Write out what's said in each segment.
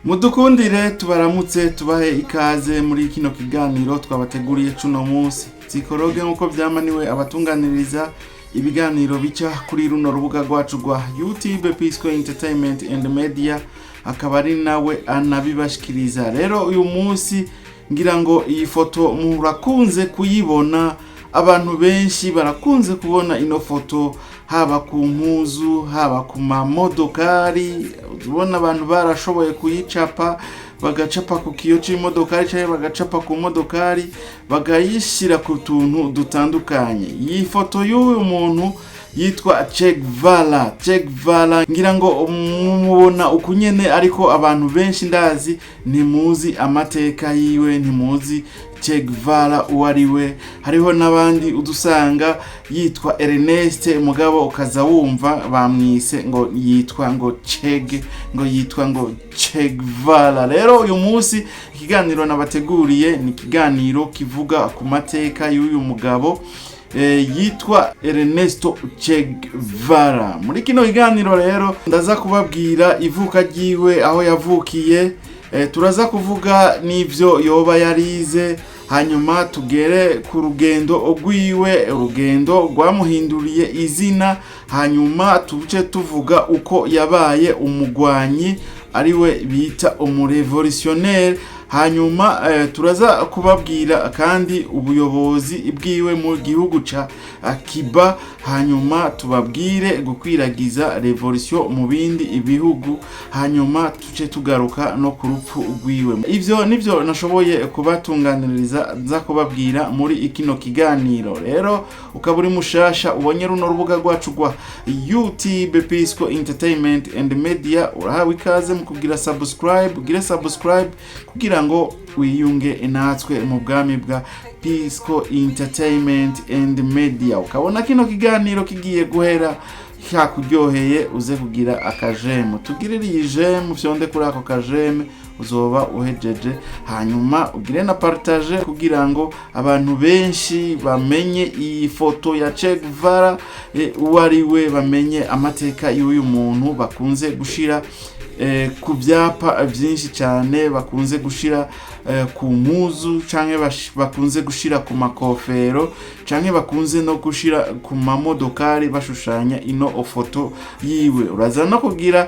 Mudukundire tubaramutse tubahe ikaze muri kino kiganiro twabateguriye cuno munsi. Zikoroge nkuko vyamaniwe abatunganiriza ibiganiro bica kuri runo rubuga rwacu rwa YouTube Pisco Entertainment and Media, akaba ari nawe anabibashikiriza. Rero uyu munsi ngira ngo iyi foto murakunze kuyibona, abantu benshi barakunze kubona ino foto, haba ku mpuzu, haba ku mamodokari. Ubona abantu barashoboye kuyicapa, bagacapa ku kiyo c'imodokari cyangwa bagacapa ku modokari, bagayishira ku tuntu dutandukanye. Iyi foto y'uyu muntu yitwa Che Guevara, ngira ngo mubona ukunyene, ariko abantu benshi ndazi ntimuzi amateka yiwe, ntimuzi Che Guevara uwariwe. Hariho nabandi udusanga yitwa Ernesto, mugabo ukaza wumva bamwise ngo yitwa ngo Che Guevara. Rero uyu munsi ikiganiro nabateguriye ni ikiganiro kivuga ku mateka y'uyu mugabo yitwa Ernesto Che Guevara. Muri kino kiganiro rero ndaza kubabwira ivuka ryiwe, aho yavukiye, turaza kuvuga n'ivyo yoba yarize, hanyuma tugere ku rugendo rwiwe, urugendo rwamuhinduriye izina, hanyuma tuce tuvuga uko yabaye umugwanyi, ariwe bita umurevolutionnaire. Hanyuma turaza kubabwira kandi ubuyobozi bwiwe mu gihugu ca Cuba, hanyuma tubabwire gukwiragiza revolution mu bindi ibihugu, hanyuma tuce tugaruka no ku rupfu rwiwe. Ivyo nivyo nashoboye kubatunganiriza nza kubabwira muri ikino kiganiro. Rero ukaburi mushasha ubonye runo rubuga rwacu rwa YouTube Pisco Entertainment and Media, urahawe ikaze mu kugira subscribe kugira ngo wiyunge natwe mu bwami bwa Pisco Entertainment and Media. Ukabona kino kiganiro kigiye guhera kuryoheye, uze kugira akajemu, tugirire iyi jemu, fyonde kuri ako kajemu uzoba uhejeje, hanyuma ugire na partage kugira ngo abantu benshi bamenye iyi foto ya Che Guevara uwariwe, bamenye amateka y'uyu muntu. Bakunze gushira ku byapa byinshi cyane, bakunze gushira ku mpuzu, canke bakunze gushira ku makofero, canke bakunze no gushira ku mamodokari bashushanya ino foto yiwe. Uraza no kugira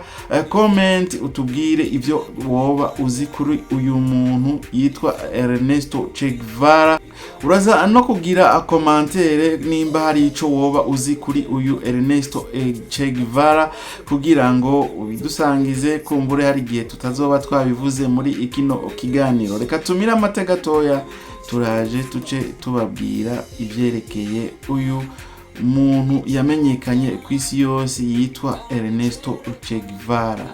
comment utubwire ivyo woba uzi kuri uyu muntu yitwa Ernesto Che Guevara. Uraza no kugira commentaire nimba hari ico woba uzi kuri uyu Ernesto Che Guevara, kugira ngo ubidusangize, kumbure hari gihe tutazoba twabivuze muri ikino kiganiro. Reka tumira amateka gatoya, turaje tuce tubabwira ivyerekeye uyu muntu yamenyekanye kw'isi yose yitwa Ernesto Che Guevara.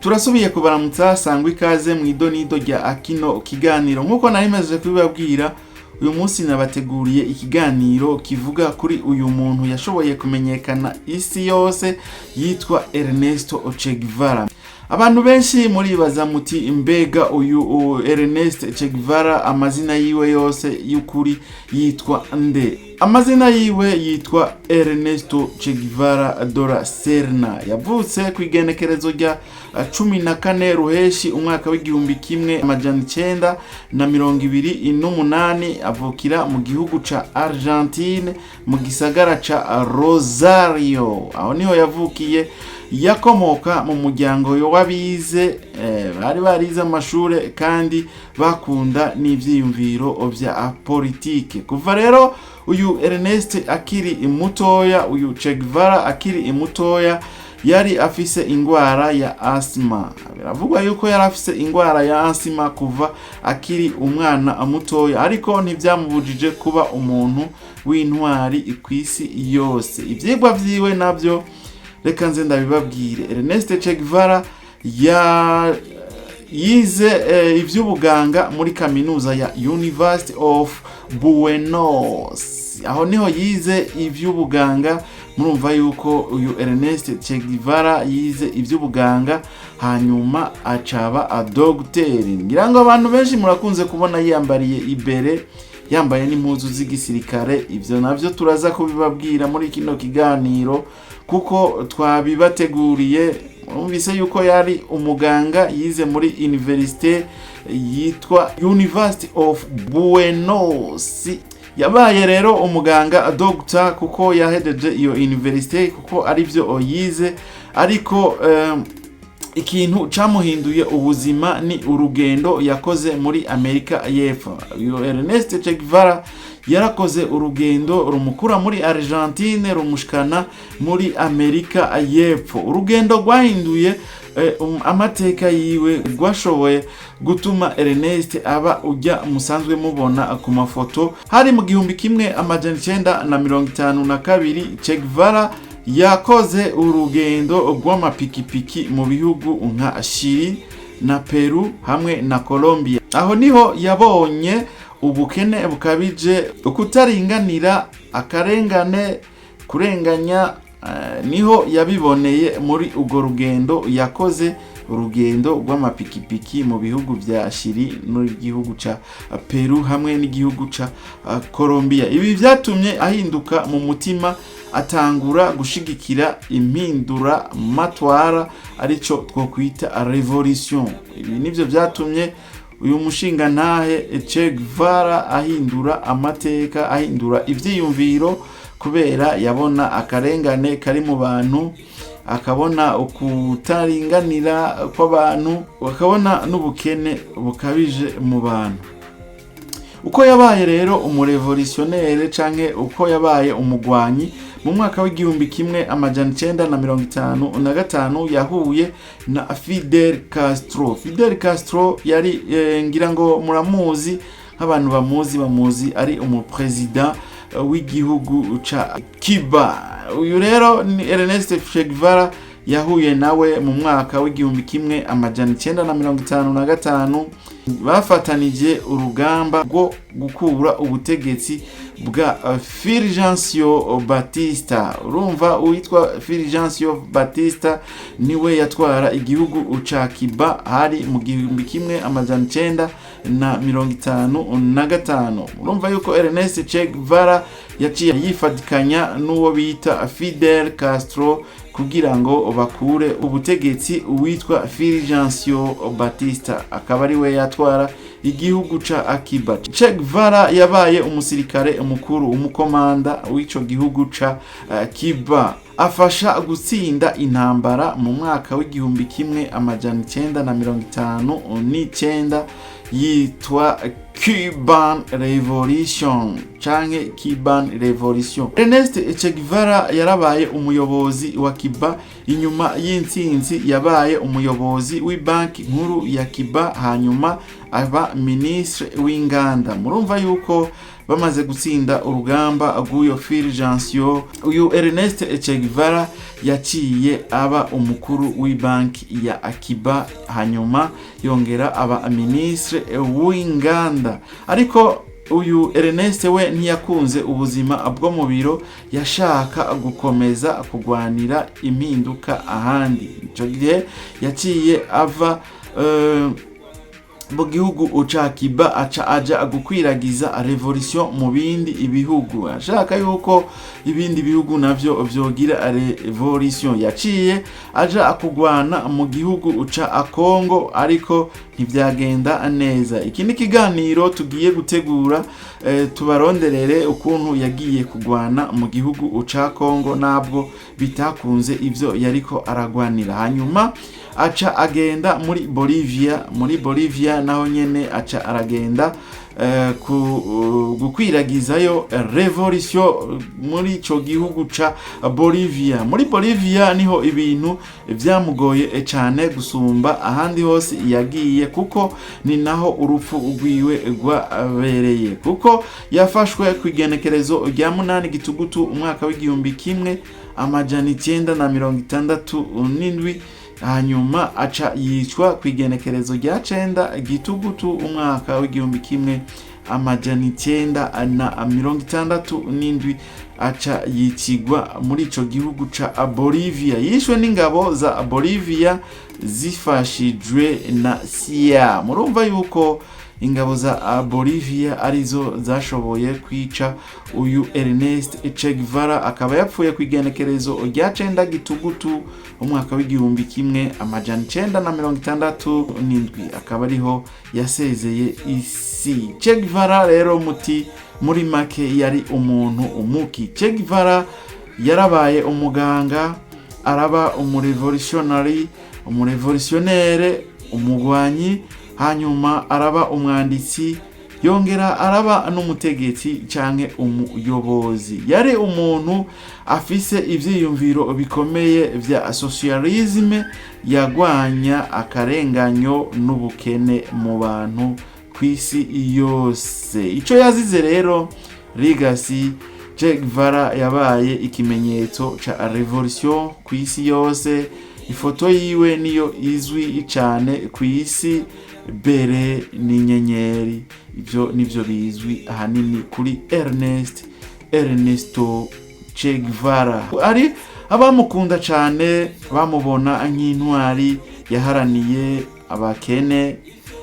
Turasubiye kubaramutsa, sangwa ikaze mu idonido rya akino kiganiro. Nkuko narimeje kubibabwira, uyu munsi nabateguriye ikiganiro kivuga kuri uyu muntu yashoboye kumenyekana isi yose yitwa Ernesto Che Guevara. Abantu benshi muribaza muti mbega uyu Ernesto Che Guevara amazina yiwe yose y'ukuri yitwa nde? Amazina yiwe yitwa Ernesto Che Guevara Dora Serna. Yavutse ku igenekerezo rya 14 Ruheshi umwaka w'igihumbi kimwe amajana 928, avukira mu gihugu ca Argentina mu gisagara ca Rosario. Aho niho yavukiye. Yakomoka mu muryango w'abize, bari barize amashure kandi bakunda n'ivyiyumviro vya politike. Kuva rero uyu Ernesto akiri mutoya, uyu Che Guevara akiri mutoya, yari afise ingwara ya asthma. Biravugwa yuko yari afise ingwara ya asthma kuva akiri umwana mutoya, ariko ntivyamubujije kuba umuntu w'intwari kw'isi yose. Ivyigwa vyiwe navyo reka nze ndabibabwire. Ernesto Che Guevara yize ivy'ubuganga muri kaminuza ya University of Buenos. Aho niho yize ivy'ubuganga. Murumva yuko uyu Ernesto Che Guevara yize ivy'ubuganga, hanyuma acaba a docteur. Ngira ngo abantu benshi murakunze kubona yiyambariye ibere yambaye n'impuzu z'igisirikare. Ivyo navyo turaza kubibabwira muri kino kiganiro kuko twabibateguriye. Mwumvise yuko yari umuganga, yize muri universite yitwa University of Buenos. Yabaye rero umuganga doctor kuko yahejeje iyo universite kuko ari byo yize, ariko ikintu camuhinduye ubuzima ni urugendo yakoze muri Amerika y'Epfo. Uyo Ernesto Che Guevara yarakoze urugendo rumukura muri Argentina rumushikana muri Amerika y'Epfo. Urugendo rwahinduye amateka yiwe, rwashoboye gutuma Ernest aba ujya musanzwe mubona ku mafoto. Hari mu 1952 Che Guevara yakoze urugendo rw'amapikipiki mu bihugu nka Chile na Peru hamwe na Colombia. Aho niho yabonye ubukene bukabije, ukutaringanira, akarengane, kurenganya. Niho yabiboneye muri urwo rugendo yakoze, urugendo rw'amapikipiki mu bihugu vya Chile n'igihugu ca Peru hamwe n'igihugu ca Colombia. Ibi vyatumye ahinduka mu mutima, atangura gushigikira impinduramatwara, arico twokwita revolution. Ibi nivyo vyatumye uyu mushinga ntahe Che Guevara ahindura amateka, ahindura ivyiyumviro, kubera yabona akarengane kari mu bantu, akabona ukutaringanira kw'abantu, akabona n'ubukene bukabije mu bantu. Uko yabaye rero umurevolutionnaire canke uko yabaye umugwanyi, mu mwaka w'1955 yahuye na Fidel Castro. Fidel Castro yari ngira ngo muramuzi, nk'abantu bamuzi ari umupresident w'igihugu ca Cuba. Uyu rero ni Ernesto Che Guevara yahuye nawe mu mwaka w'1955. Bafatanije urugamba rwo gukura ubutegetsi bwa Fulgencio Batista. Urumva uwitwa Fulgencio Batista niwe yatwara igihugu ca Cuba hari mu 1955. Urumva yuko Ernesto Che Guevara yaciye yifatikanya n'uwo bita Fidel Castro kugira ngo bakure ubutegetsi uwitwa Fulgencio Batista, akaba ari we yatwara igihugu ca Cuba. Che Guevara yabaye umusirikare mukuru, umukomanda w'ico gihugu ca Cuba. Afasha gutsinda intambara mu mwaka w'1959 yitwa Cuban Revolution canke Cuban Revolution. Ernesto Che Guevara yarabaye umuyobozi wa Cuba. Inyuma y'intsinzi yabaye umuyobozi w'ibanki nkuru ya Cuba, hanyuma aba ministre w'inganda. Murumva yuko bamaze gutsinda urugamba rw'uyo Fulgencio, uyu Ernesto Che Guevara yaciye aba umukuru w'ibanki ya Cuba, hanyuma yongera aba ministre w'inganda. Ariko uyu Ernesto we ntiyakunze ubuzima bwo mu biro, yashaka gukomeza kugwanira impinduka ahandi. Ico gihe yaciye ava mu gihugu ca Cuba aja gukwiragiza revolution mu bindi ibihugu. Ashaka yuko ibindi bihugu navyo vyogira revolution. Yaciye aja kugwana mu gihugu ca Congo, ariko ntivyagenda neza. Iki ni kiganiro tugiye gutegura, tubaronderere ukuntu yagiye kugwana mu gihugu ca Congo, nabwo bitakunze ivyo yariko aragwanira. Hanyuma aca agenda muri Bolivia. Muri Bolivia naho nyene aca aragenda gukwiragizayo revolution muri ico gihugu ca Bolivia. Muri Bolivia niho ibintu vyamugoye cyane gusumba ahandi hose yagiye, kuko ni naho urupfu rwiwe rwabereye, kuko yafashwe ku igenekerezo rya 8 Gitugutu umwaka w'1967, hanyuma aca yicwa ku igenekerezo rya 9 Gitugutu umwaka w'1967, aca yicigwa muri ico gihugu ca Bolivia. Yishwe n'ingabo za Bolivia zifashijwe na CIA. Murumva yuko ingabo za Bolivia arizo zashoboye kwica uyu Ernesto Che Guevara, akaba yapfuye ku igenekerezo rya 9 Gitugutu umwaka w'igihumbi kimwe amajana 967, akaba ariho yasezeye isi. Che Guevara rero muri make yari umuntu umuki. Che Guevara yarabaye umuganga, araba umurevolutionnaire, umurwanyi, hanyuma araba umwanditsi, yongera araba n'umutegetsi canke umuyobozi. Yari umuntu afise ivyiyumviro bikomeye vya socialisme, yarwanya akarenganyo n'ubukene mu bantu kw'isi yose. Ico yazize rero legacy, Che Guevara yabaye ikimenyetso ca revolution kw'isi yose. Ifoto yiwe niyo izwi cyane kw'isi, bere n'inyenyeri, ivyo nivyo bizwi ahanini kuri Ernesto Che Guevara. Ari abamukunda cyane, bamubona nk'intwari yaharaniye abakene,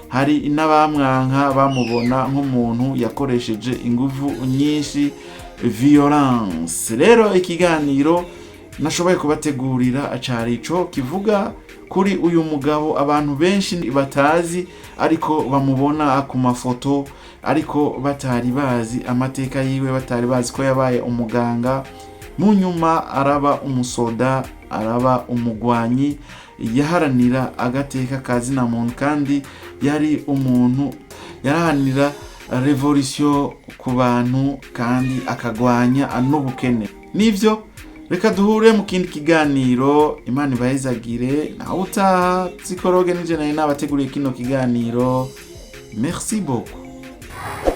hari n'abamwanka bamubona nk'umuntu yakoresheje ingufu nyinshi, violence. Rero ikiganiro nashoboye kubategurira acarico kivuga kuri uyu mugabo abantu benshi batazi, ariko bamubona ku mafoto, ariko batari bazi amateka yiwe, batari bazi ko yabaye umuganga, mu nyuma araba umusoda, araba umugwanyi, yaharanira agateka kazina muntu, kandi yari umuntu yarahanira revolution ku bantu, kandi akagwanya n'ubukene. Nivyo reka duhure mu kindi kiganiro. Imana ibahezagire, nawe utaha zikoroge nije nabateguriye kino kiganiro. Merci beaucoup.